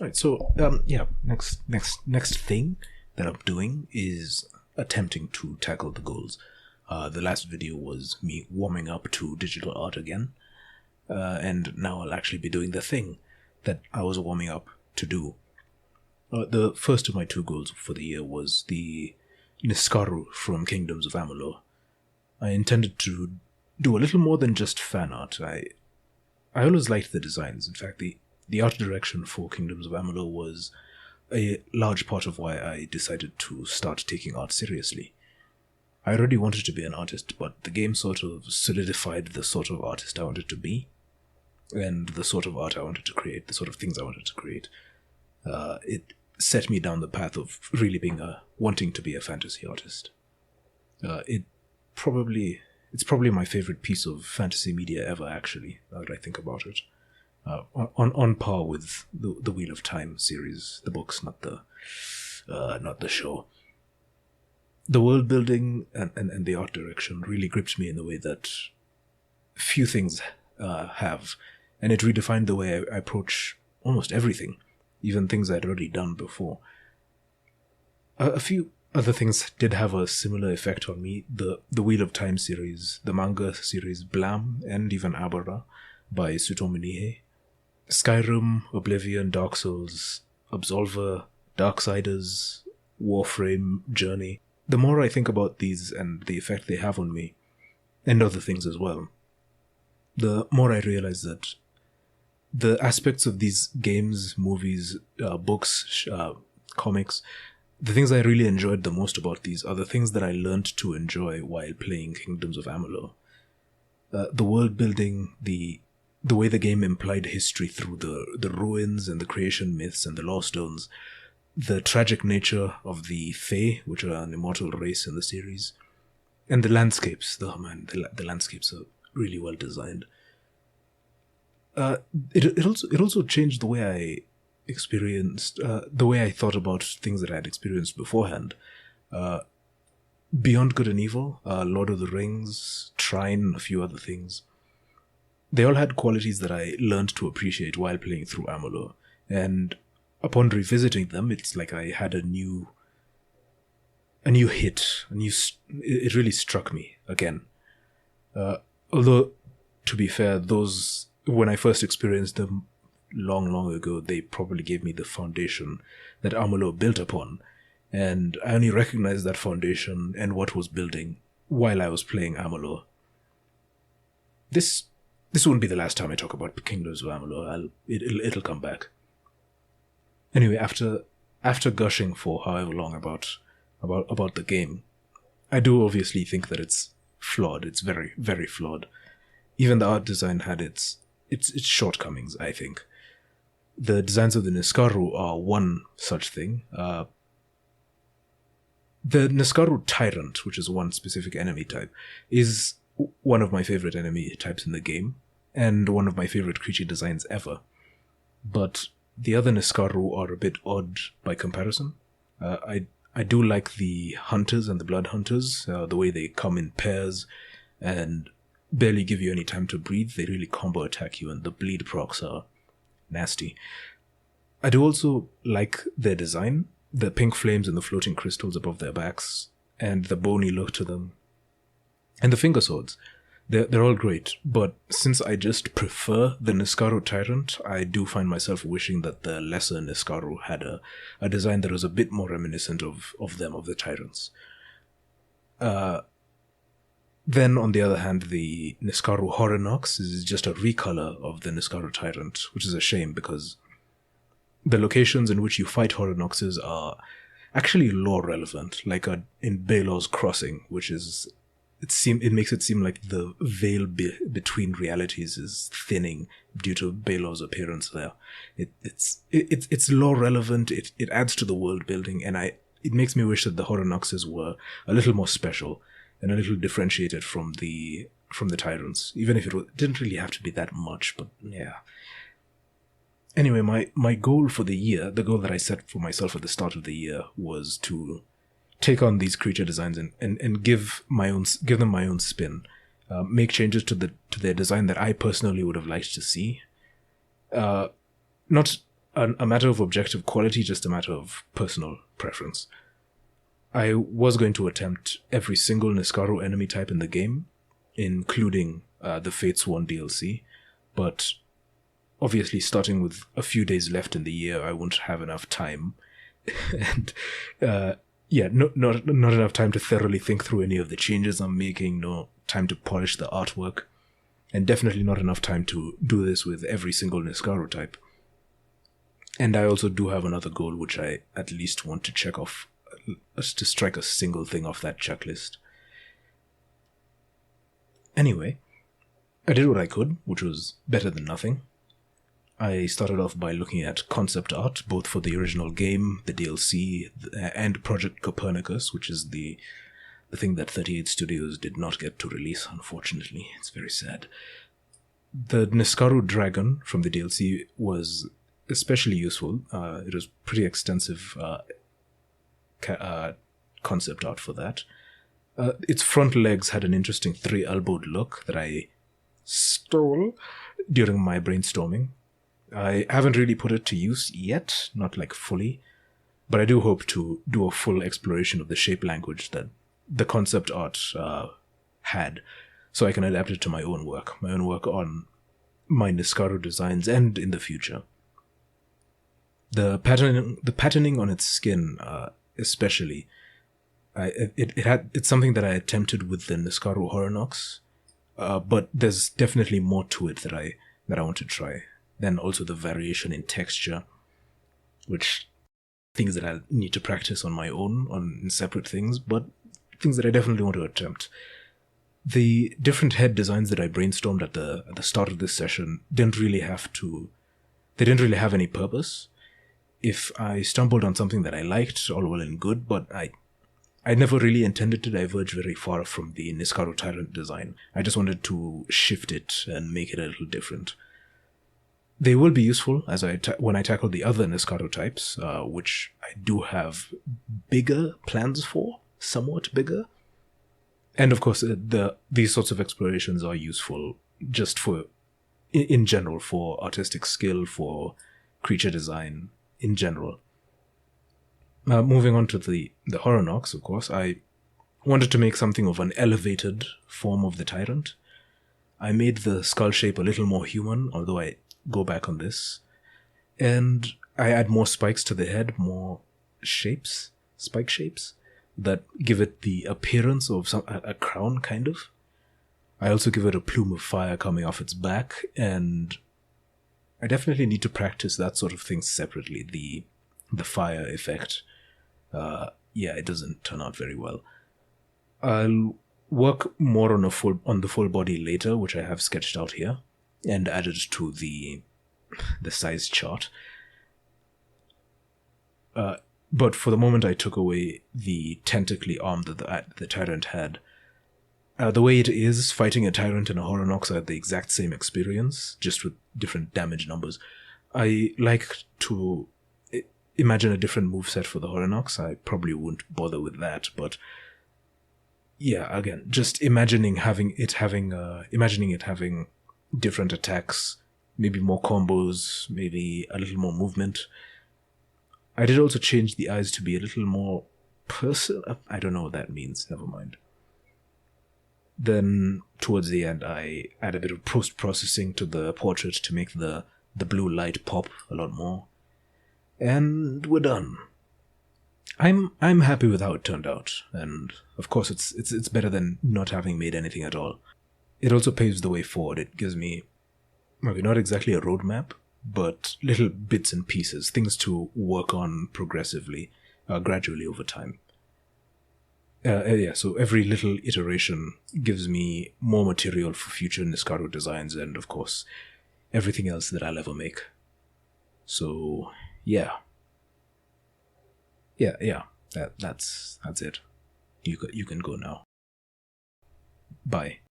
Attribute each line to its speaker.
Speaker 1: Right. So, yeah. Next thing that I'm doing is attempting to tackle the goals. The last video was me warming up to digital art again, and now I'll actually be doing the thing that I was warming up to do. The first of my two goals for the year was the Niskaru from Kingdoms of Amalur. I intended to do a little more than just fan art. I always liked the designs. In fact, the art direction for Kingdoms of Amalur was a large part of why I decided to start taking art seriously. I already wanted to be an artist, but the game sort of solidified the sort of artist I wanted to be, and the sort of art I wanted to create, the sort of things I wanted to create. It set me down the path of really wanting to be a fantasy artist. It's probably my favorite piece of fantasy media ever, actually, now that I think about it. On par with the Wheel of Time series, the books, not the show. The world building and the art direction really gripped me in a way that few things have, and it redefined the way I approach almost everything, even things I'd already done before. A few other things did have a similar effect on me. The Wheel of Time series, the manga series Blam, and even Abara by Tsutomu Nihei. Skyrim, Oblivion, Dark Souls, Absolver, Darksiders, Warframe, Journey. The more I think about these and the effect they have on me, and other things as well, the more I realize that the aspects of these games, movies, books, comics, the things I really enjoyed the most about these are the things that I learned to enjoy while playing Kingdoms of Amalur. The world building, the way the game implied history through the ruins and the creation myths and the lore stones, the tragic nature of the Fae, which are an immortal race in the series, and the landscapes. The landscapes are really well designed. It also changed the way I experienced, the way I thought about things that I had experienced beforehand. Beyond Good and Evil, Lord of the Rings, Trine, a few other things. They all had qualities that I learned to appreciate while playing through Amalur, and upon revisiting them, it's like I had a new hit. It really struck me again. Although, to be fair, those, when I first experienced them long ago, they probably gave me the foundation that Amalur built upon, and I only recognized that foundation and what was building while I was playing Amalur. This won't be the last time I talk about Kingdoms of Amalur. It'll come back. Anyway, after gushing for however long about the game, I do obviously think that it's flawed. It's very, very flawed. Even the art design had its shortcomings, I think. The designs of the Niskaru are one such thing. The Niskaru Tyrant, which is one specific enemy type, is one of my favorite enemy types in the game, and one of my favorite creature designs ever. But the other Niskaru are a bit odd by comparison. I do like the hunters and the blood hunters, the way they come in pairs and barely give you any time to breathe. They really combo attack you, and the bleed procs are nasty. I do also like their design, the pink flames and the floating crystals above their backs, and the bony look to them. And the finger swords. They're all great, but since I just prefer the Niskaru Tyrant, I do find myself wishing that the lesser Niskaru had a design that was a bit more reminiscent of the Tyrants. Then, on the other hand, the Niskaru Horrinox is just a recolor of the Niskaru Tyrant, which is a shame because the locations in which you fight Horrinoxes are actually lore relevant, like in Baelor's Crossing, which is... It makes it seem like the veil between realities is thinning due to Baelor's appearance there. It's lore relevant. It adds to the world building, and it makes me wish that the Horrinoxes were a little more special and a little differentiated from the Tyrants, even if it didn't really have to be that much. But yeah. Anyway, my goal for the year, the goal that I set for myself at the start of the year, was to take on these creature designs and give them my own spin, make changes to their design that I personally would have liked to see. Not a matter of objective quality, just a matter of personal preference. I was going to attempt every single Niskaru enemy type in the game, including the Fatesworn DLC, but obviously starting with a few days left in the year, I won't have enough time. And not enough time to thoroughly think through any of the changes I'm making, no time to polish the artwork, and definitely not enough time to do this with every single Niskaru type. And I also do have another goal which I at least want to check off, to strike a single thing off that checklist. Anyway, I did what I could, which was better than nothing. I started off by looking at concept art, both for the original game, the DLC, and Project Copernicus, which is the thing that 38 Studios did not get to release, unfortunately. It's very sad. The Niskaru Dragon from the DLC was especially useful. It was pretty extensive concept art for that. Its front legs had an interesting three-elbowed look that I stole during my brainstorming. I haven't really put it to use yet, not like fully, but I do hope to do a full exploration of the shape language that the concept art had, so I can adapt it to my own work on my Niskaru designs and in the future. The patterning on its skin, especially, it's something that I attempted with the Niskaru Horrinox, but there's definitely more to it that I want to try. Then also the variation in texture, which things that I need to practice on my own, in separate things, but things that I definitely want to attempt. The different head designs that I brainstormed at the start of this session didn't really have any purpose. If I stumbled on something that I liked, all well and good, but I never really intended to diverge very far from the Niskaru Tyrant design. I just wanted to shift it and make it a little different. They will be useful when I tackle the other Niskaru types, which I do have bigger plans for, somewhat bigger. And of course, these sorts of explorations are useful just in general, for artistic skill, for creature design, in general. Moving on to the Horrinox, of course, I wanted to make something of an elevated form of the Tyrant. I made the skull shape a little more human, although I go back on this. And I add more spikes to the head, more spike shapes, that give it the appearance of a crown, kind of. I also give it a plume of fire coming off its back, and I definitely need to practice that sort of thing separately. The fire effect, it doesn't turn out very well. I'll work more on the full body later, which I have sketched out here and added to the size chart. But for the moment, I took away the tentacly arm that the Tyrant had. The way it is, fighting a Tyrant and a Horrinox are the exact same experience, just with different damage numbers. I like to imagine a different moveset for the Horrinox. I probably wouldn't bother with that, but yeah, again, just imagining it having different attacks, maybe more combos, maybe a little more movement. I did also change the eyes to be a little more I don't know what that means, never mind. Then, towards the end, I add a bit of post-processing to the portrait to make the blue light pop a lot more. And we're done. I'm happy with how it turned out, and of course it's better than not having made anything at all. It also paves the way forward. It gives me, maybe not exactly a roadmap, but little bits and pieces, things to work on progressively, gradually over time. So every little iteration gives me more material for future Niskaru designs, and of course, everything else that I'll ever make. So, yeah. That's it. You can go now. Bye.